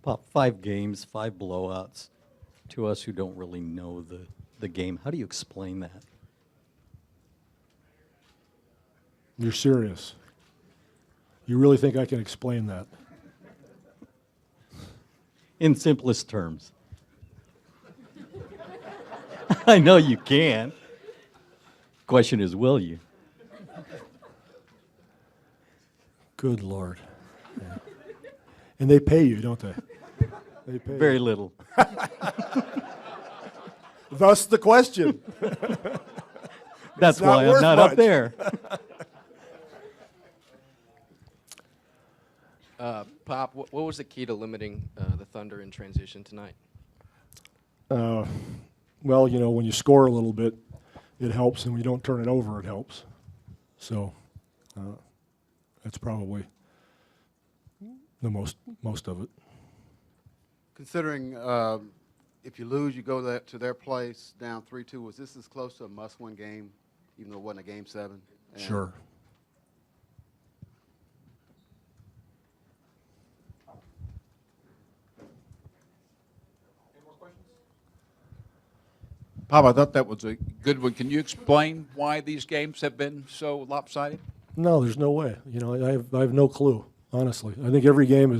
Pop, 5 games, 5 blowouts. To us who don't really know the game, how do you explain that? You're serious. You really think I can explain that? In simplest terms. I know you can. Question is, will you? Good Lord. Yeah. And they pay you, don't they? They pay Very you. little. Thus the question. That's not why I'm worth not much. up there. Pop, what was the key to limiting the Thunder in transition tonight? Well, you know, when you score a little bit, it helps, and when you don't turn it over, it helps. So that's probably the most of it. Considering if you lose, you go to their place down 3-2. Was this as close to a must-win game, even though it wasn't a Game 7? And Sure. Pop, I thought that was a good one. Can you explain why these games have been so lopsided? No, there's no way. You know, I have no clue, honestly. I think every game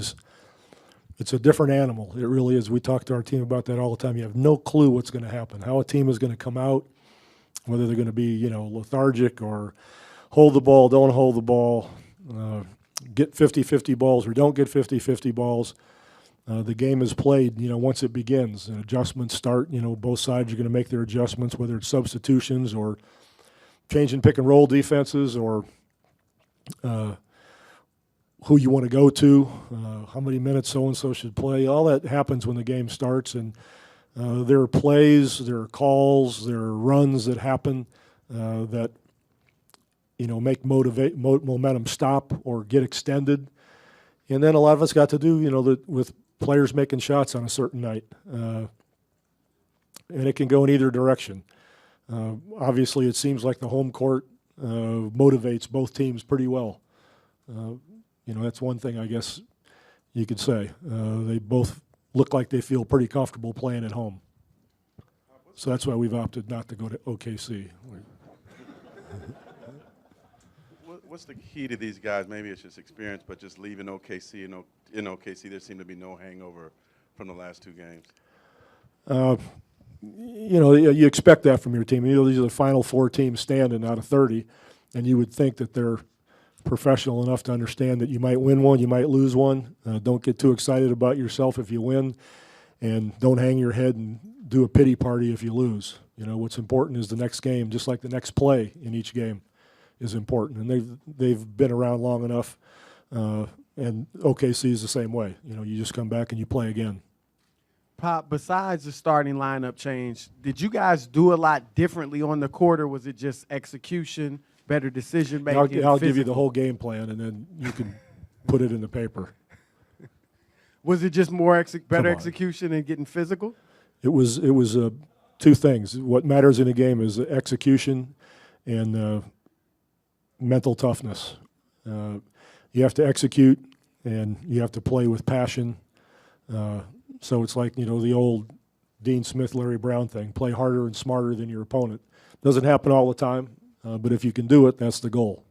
it's a different animal. It really is. We talk to our team about that all the time. You have no clue what's going to happen, how a team is going to come out, whether they're going to be, you know, lethargic or hold the ball, don't hold the ball, get 50-50 balls or don't get 50-50 balls. The game is played, you know, once it begins. And adjustments start, you know, both sides are going to make their adjustments, whether it's substitutions or changing pick and roll defenses or who you want to go to, how many minutes so-and-so should play. All that happens when the game starts. And there are plays, there are calls, there are runs that happen that, you know, make momentum stop or get extended. And then a lot of us got to do, you know, with players making shots on a certain night. And it can go in either direction. Obviously, it seems like the home court motivates both teams pretty well. You know, that's one thing I guess you could say. They both look like they feel pretty comfortable playing at home. So that's why we've opted not to go to OKC. What's the key to these guys? Maybe it's just experience, but just leaving OKC, and in OKC there seemed to be no hangover from the last 2 games. You know, you expect that from your team. You know, these are the final 4 teams standing out of 30, and you would think that they're professional enough to understand that you might win one, you might lose one. Don't get too excited about yourself if you win, and don't hang your head and do a pity party if you lose. You know, what's important is the next game, just like the next play in each game is important, and they've been around long enough, and OKC is the same way. You know, you just come back and you play again. Pop, besides the starting lineup change, did you guys do a lot differently on the court, or was it just execution, better decision making? I'll give you the whole game plan, and then you can put it in the paper. Was it just more better execution and getting physical? It was 2 things. What matters in a game is execution and mental toughness. You have to execute, and you have to play with passion. So it's like, you know, the old Dean Smith, Larry Brown thing, play harder and smarter than your opponent. Doesn't happen all the time, but if you can do it, that's the goal.